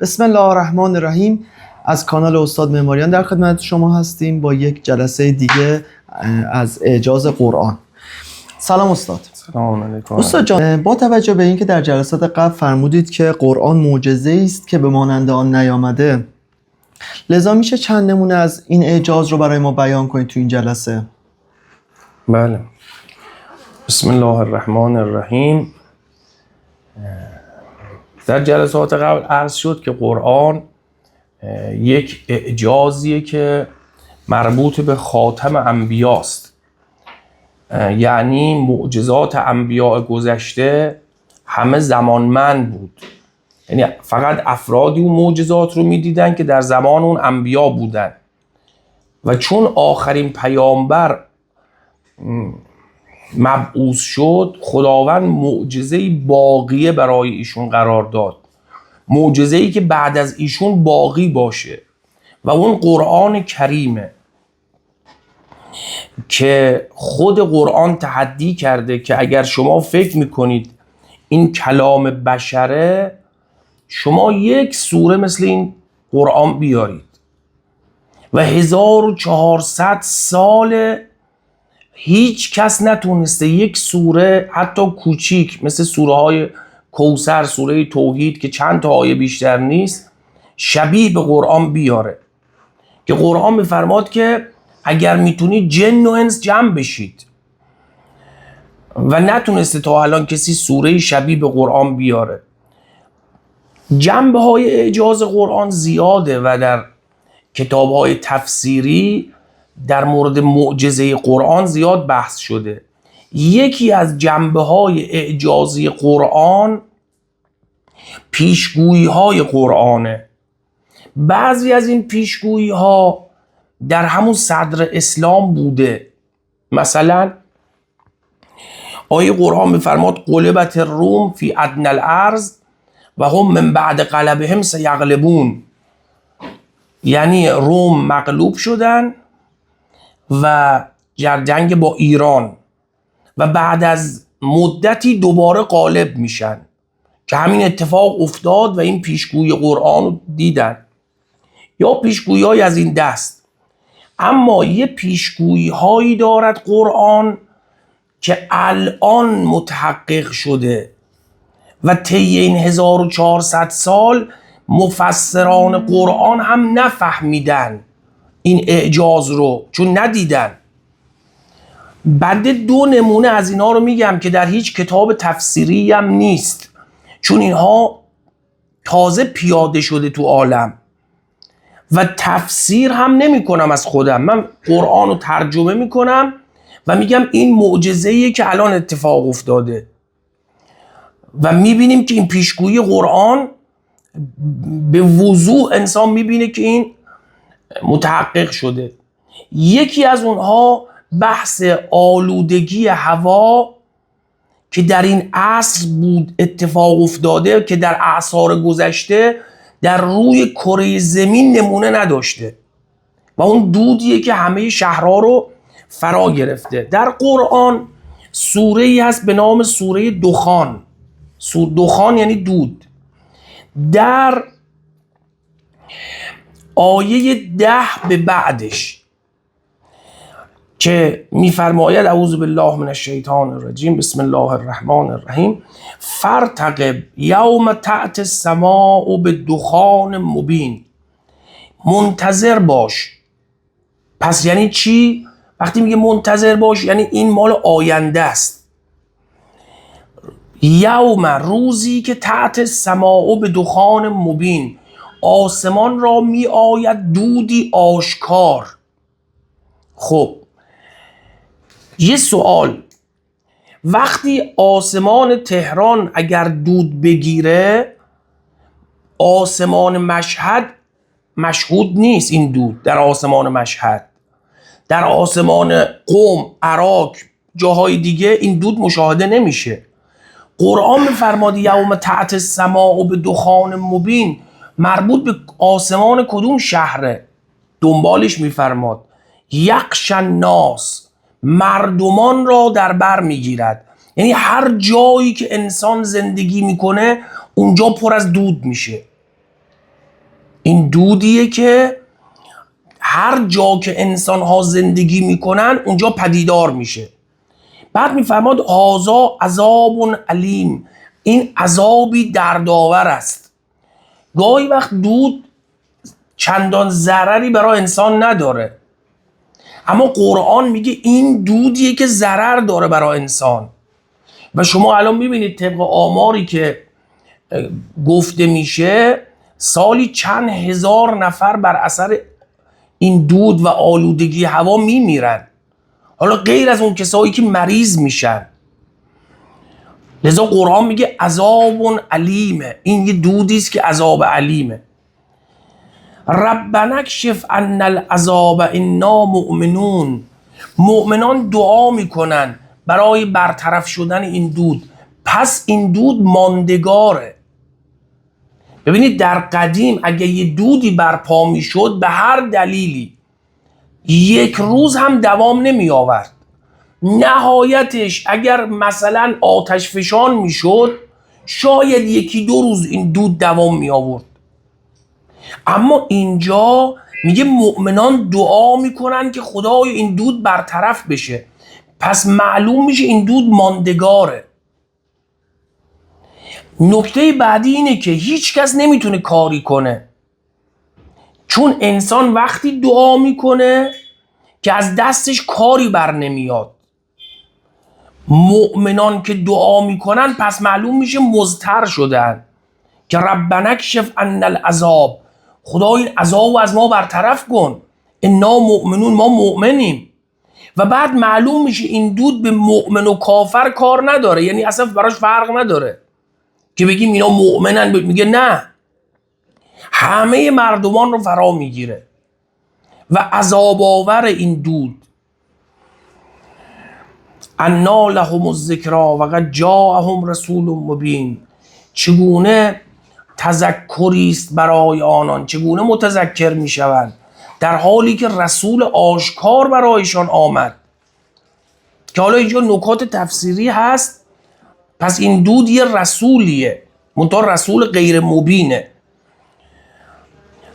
بسم الله الرحمن الرحیم. از کانال استاد معماریان در خدمت شما هستیم با یک جلسه دیگه از اعجاز قرآن. سلام استاد. سلام علیکم. استاد جان، با توجه به اینکه در جلسات قبل فرمودید که قرآن معجزه است که به مانند آن نیامده، لذا میشه چند نمونه از این اعجاز رو برای ما بیان کنید تو این جلسه؟ بله. بسم الله الرحمن الرحیم. در جلسات قبل عرض شد که قرآن یک اعجازیه که مربوط به خاتم انبیاست، یعنی معجزات انبیاء گذشته همه زمانمند بود، یعنی فقط افرادی اون معجزات رو میدیدن که در زمان اون انبیا بودن و چون آخرین پیامبر مبعوث شد، خداوند معجزه‌ای باقیه برای ایشون قرار داد، معجزه‌ای که بعد از ایشون باقی باشه و اون قرآن کریمه که خود قرآن تحدی کرده که اگر شما فکر میکنید این کلام بشره، شما یک سوره مثل این قرآن بیارید و 1400 سال هیچ کس نتونسته یک سوره حتی کوچیک مثل سوره های کوثر، سوره توحید که چند تا آیه بیشتر نیست، شبیه به قرآن بیاره. که قرآن میفرماد که اگر میتونید جن و انس جمع بشید و نتونسته تا الان کسی سوره شبیه به قرآن بیاره. جنبه های اعجاز قرآن زیاده و در کتاب های تفسیری در مورد معجزه قرآن زیاد بحث شده. یکی از جنبه های اعجازی قرآن پیشگویی های قرآنه. بعضی از این پیشگویی ها در همون صدر اسلام بوده. مثلا آیه قرآن میفرماد غلبت الروم فی ادنی الارض و هم من بعد غلبهم سیغلبون، یعنی روم مغلوب شدن و در جنگ با ایران و بعد از مدتی دوباره غالب میشن، که همین اتفاق افتاد و این پیشگویی قرآن رو دیدن، یا پیشگویی های از این دست. اما یه پیشگویی هایی دارد قرآن که الان متحقق شده و طی این 1400 سال مفسران قرآن هم نفهمیدن این اعجاز رو، چون ندیدن. بعد دو نمونه از اینا رو میگم که در هیچ کتاب تفسیری هم نیست، چون اینها تازه پیاده شده تو عالم و تفسیر هم نمی کنم از خودم. من قرآن رو ترجمه میکنم و میگم این معجزه‌ایه که الان اتفاق افتاده و میبینیم که این پیشگویی قرآن به وضوح انسان میبینه که این متحقق شده. یکی از اونها بحث آلودگی هوا که در این عصر بود اتفاق افتاده، که در اعصار گذشته در روی کره زمین نمونه نداشته و اون دودیه که همه شهرها رو فرا گرفته. در قرآن سوره ای هست به نام سوره دخان. دخان یعنی دود. در آیه 10 به بعدش که میفرماید اعوذ بالله من الشیطان الرجیم بسم الله الرحمن الرحیم فرتقب یوم تأتی السماء بدخان مبین، منتظر باش. پس یعنی چی؟ وقتی میگه منتظر باش یعنی این مال آینده است. یوم، روزی که تأتی السماء بدخان مبین، آسمان را می آید دودی آشکار. خب یه سوال، وقتی آسمان تهران اگر دود بگیره، آسمان مشهد مشهود نیست این دود. در آسمان مشهد، در آسمان قم، عراق، جاهای دیگه این دود مشاهده نمیشه. قرآن میفرماد یوم تأتی السماء بدخان مبین، مربوط به آسمان کدوم شهره؟ دنبالش میفرماد یغشی الناس، مردمان را در بر میگیرد. یعنی هر جایی که انسان زندگی میکنه اونجا پر از دود میشه. این دودیه که هر جا که انسان ها زندگی میکنن اونجا پدیدار میشه. بعد میفرماد هازا عذاب علیم، این عذابی دردآور است. گاهی وقت دود چندان ضرری برای انسان نداره، اما قرآن میگه این دودیه که ضرر داره برای انسان. و شما الان میبینید طبق آماری که گفته میشه سالی چند هزار نفر بر اثر این دود و آلودگی هوا میمیرن، حالا غیر از اون کسایی که مریض میشن. لذا قرآن میگه عذاب علیمه، این یه دودی است که عذاب علیمه. ربنا اکشف عنا العذاب انا مؤمنون، مؤمنان دعا میکنن برای برطرف شدن این دود، پس این دود ماندگاره. ببینید در قدیم اگه یه دودی برپا میشد به هر دلیلی یک روز هم دوام نمی آورد، نهایتش اگر مثلا آتش فشان میشد شاید یکی دو روز این دود دوام می آورد. اما اینجا میگه مؤمنان دعا میکنن که خدای این دود برطرف بشه، پس معلوم میشه این دود ماندگاره. نکته بعدی اینه که هیچ کس نمیتونه کاری کنه، چون انسان وقتی دعا میکنه که از دستش کاری بر نمیاد. مؤمنان که دعا میکنن پس معلوم میشه مضطر شدن که ربنا اکشف عنا العذاب، خدا این عذاب از ما برطرف کن، انا مؤمنون، ما مؤمنیم. و بعد معلوم میشه این دود به مؤمن و کافر کار نداره، یعنی اصلا براش فرق نداره که بگیم اینا مؤمنن. میگه نه، همه مردمان رو فرا میگیره و عذاب آور این دود. انا لهم الذکری و قد جاءهم رسول مبین، چگونه تذکری است برای آنان، چگونه متذکر میشوند در حالی که رسول آشکار برایشان آمد. که حالا اینجا نکات تفسیری هست. پس این دود یه رسولیه، منتها رسول غیر مبینه.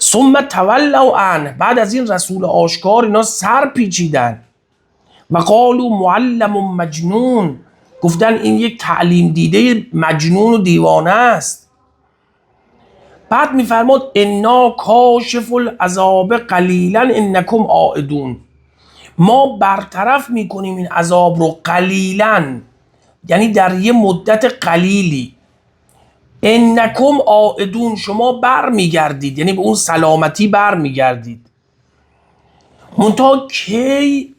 ثم تولوا عنه، بعد از این رسول آشکار اینا سر پیچیدن. و قالوا معلم مجنون، گفتن این یک تعلیم دیده مجنون و دیوانه است. بعد میفرماد انا کاشف العذاب قلیلا انکم عائدون، ما برطرف میکنیم این عذاب رو قلیلا، یعنی در یه مدت قلیلی. انکم عائدون، شما بر میگردید، یعنی به اون سلامتی بر میگردید. منتها کی؟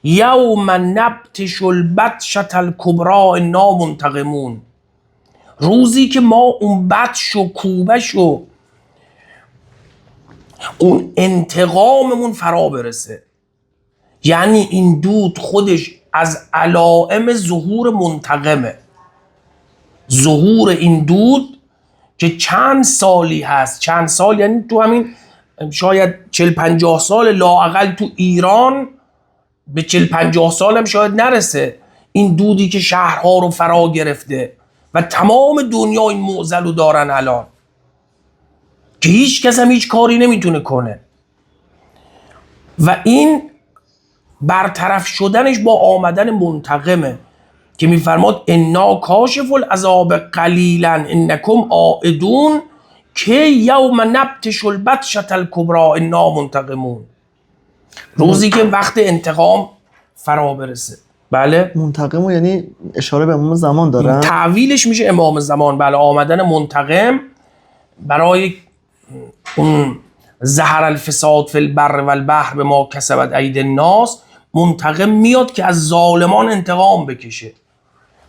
یوم نبطش البطشة الکبری انا منتقمون، روزی که ما اون بطش و کوبش و اون انتقاممون فرا برسه. یعنی این دود خودش از علائم ظهور منتقمه. ظهور این دود که چند سالی هست، چند سال یعنی تو همین شاید 40-50 سال لااقل تو ایران، به 40-50 سال هم شاید نرسه، این دودی که شهرها رو فرا گرفته و تمام دنیا این معضل رو دارن الان، که هیچ کس هم هیچ کاری نمیتونه کنه. و این برطرف شدنش با آمدن منتقمه که میفرماد انا کاشف العذاب قلیلا انکم عائدون که یوم نبطش البطشة الکبری انا منتقمون، روزی که وقت انتقام فرا برسه. بله، منتقم یعنی اشاره به امام زمان دارن؟ تعویلش میشه امام زمان. بله، آمدن منتقم برای اون ظهر الفساد فی البر و البحر به ما کسبت ایدی الناس، منتقم میاد که از ظالمان انتقام بکشه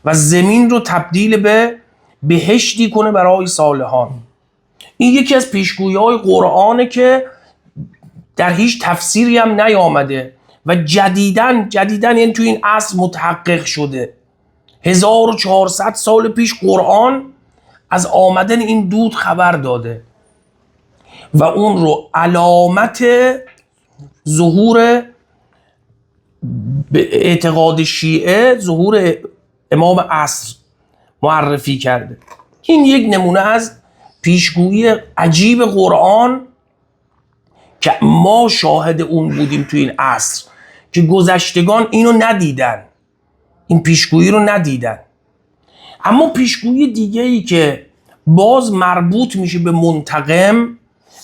و زمین رو تبدیل به بهشتی کنه برای صالحان. این یکی از پیشگویی‌های قرآنه که در هیچ تفسیری هم نیامده و جدیدن یعنی تو این عصر متحقق شده. 1400 سال پیش قرآن از آمدن این دود خبر داده و اون رو علامت ظهور به اعتقاد شیعه، ظهور امام عصر معرفی کرده. این یک نمونه از پیشگویی عجیب قرآن که ما شاهد اون بودیم تو این عصر که گذشتگان اینو ندیدن، این پیشگویی رو ندیدن. اما پیشگویی دیگه ای که باز مربوط میشه به منتقم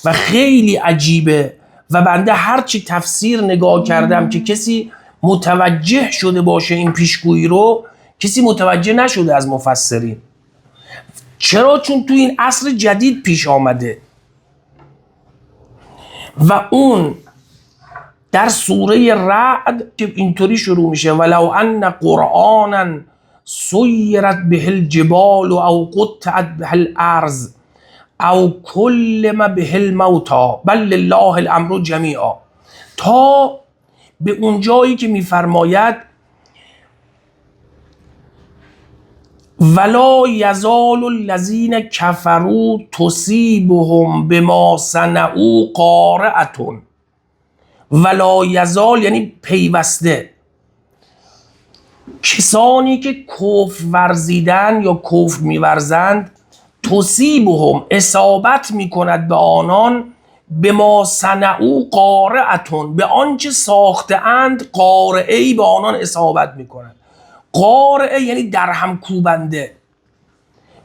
و خیلی عجیبه و بنده هرچی تفسیر نگاه کردم که کسی متوجه شده باشه این پیشگویی رو، کسی متوجه نشده از مفسرین. چرا؟ چون تو این عصر جدید پیش آمده و اون در سوره رعد که اینطوری شروع میشه ولو ان قرآنا سیرت به الجبال او قطعت به الارض او کلم به الموتی بل لله الامر جمیعا، تا به اون جایی که میفرماید ولا یزال الذین کفروا تصیبهم بما صنعوا قارعة. ولا یزال یعنی پیوسته، کسانی که کفر ورزیدن یا کفر میورزند، تصیبهم اصابت میکند به آنان، بما صنعوا قارعة به آنچه ساخته اند، قارعه‌ای به آنان اصابت میکند. قارعه یعنی درهم کوبنده،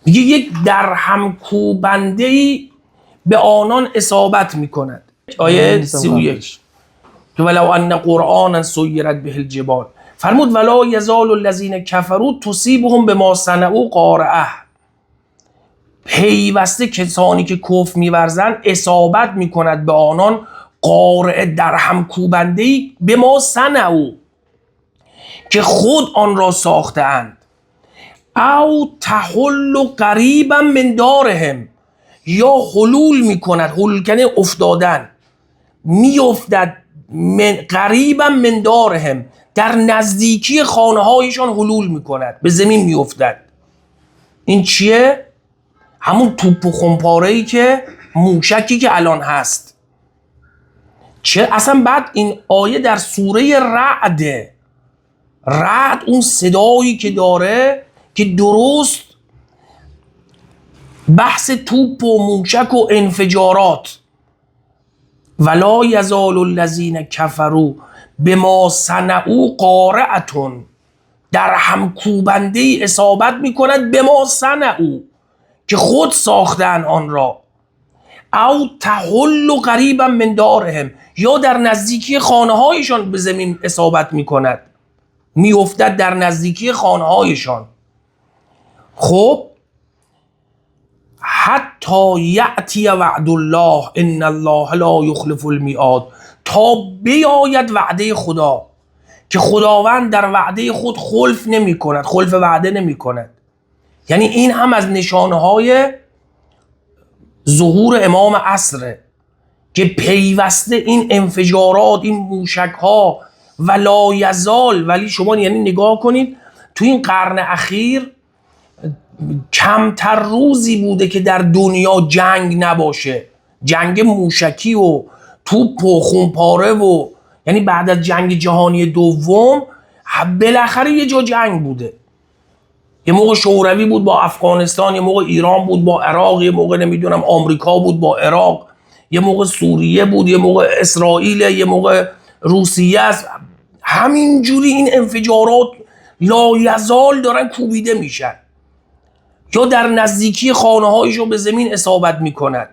میگه یک درهم کوبنده‌ای به آنان اصابت میکند. آیه 31 که ولو ان قرآنا سیرت به الجبال، فرمود ولا یزال الذین کفروا تصیبهم بما صنعوا قارعة، پیوسته کسانی که کفر میورزند اصابت میکند به آنان قارعه درهم کوبنده‌ای بما صنعوا که خود آن را ساخته اند، او تحل قریبا من دارهم یا حلول میکند، حلول کنه افتادن، میافتد قریبا من دارهم در نزدیکی خانه هایشان حلول میکند، به زمین میافتد. این چیه؟ همون توپ و خمپاره‌ای که موشکی که الان هست. چه اصلا بعد این آیه در سوره رعده، رعد اون صدایی که داره که درست بحث توپ و موشک و انفجارات، ولا یزال الذین کفروا بما صنعوا قارعة در هم کوبنده ای اصابت میکند، بما صنعوا که خود ساختن آن را، او تحل قریبا من دارهم یا در نزدیکی خانه هایشان به زمین اصابت میکند، میافتد در نزدیکی خانه هایشان. خب حتی یأتی وعد الله ان الله لا یخلف المیعاد، تا بیاید وعده خدا که خداوند در وعده خود خلف نمی کند، خلف وعده نمی کند. یعنی این هم از نشانه های ظهور امام عصره که پیوسته این انفجارات، این موشک ها و لا یزال. ولی شما یعنی نگاه کنید تو این قرن اخیر کمتر روزی بوده که در دنیا جنگ نباشه، جنگ موشکی و توپ و خونپاره و یعنی بعد از جنگ جهانی دوم بالاخره یه جا جنگ بوده. یه موقع شوروی بود با افغانستان، یه موقع ایران بود با عراق، یه موقع نمیدونم آمریکا بود با عراق، یه موقع سوریه بود، یه موقع اسرائیل، یه موقع روسیه است. همینجوری این انفجارات لایزال دارن کوبیده میشن یا در نزدیکی خانه هایشو به زمین اصابت میکند.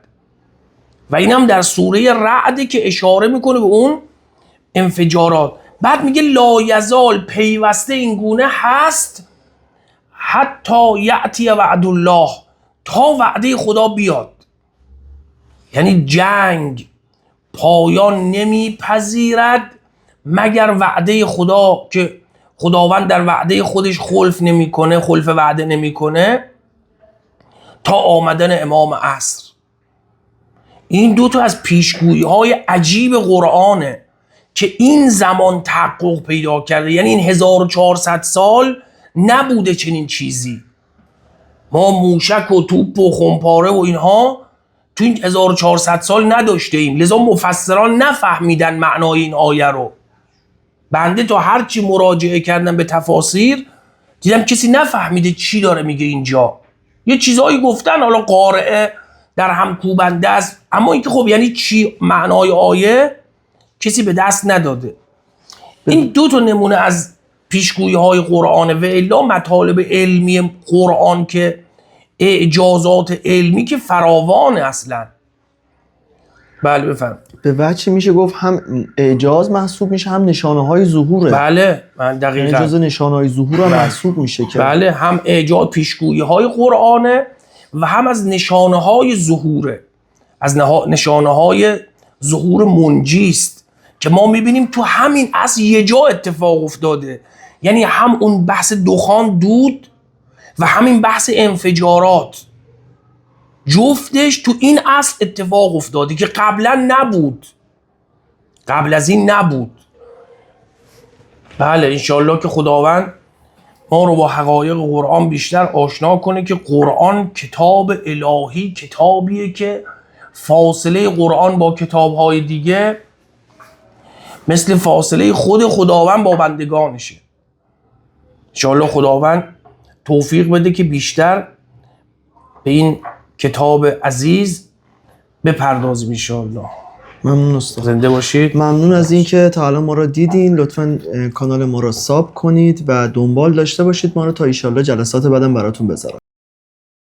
و این هم در سوره رعد که اشاره میکنه به اون انفجارات. بعد میگه لایزال پیوسته این گونه هست حتی یأتی وعد الله، تا وعده خدا بیاد. یعنی جنگ پایان نمیپذیرد مگر وعده خدا، که خداوند در وعده خودش خلف نمیکنه، خلف وعده نمیکنه تا آمدن امام عصر. این دو تا از پیشگویی های عجیب قرآنه که این زمان تحقق پیدا کرده. یعنی این 1400 سال نبوده چنین چیزی. ما موشک و توپ و خمپاره و اینها تو این 1400 سال نداشته ایم، لذا مفسران نفهمیدن معنای این آیه رو. بنده تا هرچی مراجعه کردم به تفاسیر دیدم کسی نفهمیده چی داره میگه اینجا. یه چیزایی گفتن، حالا قارعه در هم کوبنده است. اما اینکه خب یعنی چی معنای آیه کسی به دست نداده. این دو تا نمونه از پیشگویی های قرآن و الا مطالب علمی قرآن که اعجازات علمی که فراوانه اصلا. بله بفهم. به وجه میشه گفت هم اعجاز محسوب میشه هم نشانه های ظهوره. بله من دقیقاً اعجاز نشانه های ظهور هم محسوب میشه که بله هم اعجاز پیشگویی های قرآنه و هم از نشانه های ظهوره، از نشانه های ظهور منجیست که ما میبینیم تو همین اصل یه جا اتفاق افتاده. یعنی هم اون بحث دخان دود و همین بحث انفجارات جفتش تو این اصل اتفاق افتاده که قبلا نبود، قبل از این نبود. بله انشالله که خداوند ما رو با حقایق قرآن بیشتر آشنا کنه که قرآن کتاب الهی، کتابیه که فاصله قرآن با کتاب‌های دیگه مثل فاصله خود خداوند با بندگانشه. انشالله خداوند توفیق بده که بیشتر به این کتاب عزیز بپردازیم انشالله. ممنون استاد. زنده باشید. ممنون از اینکه تا الان ما رو دیدین. لطفاً کانال ما رو ساب کنید و دنبال داشته باشید ما رو تا ایشالله جلسات بعدم براتون بذارم.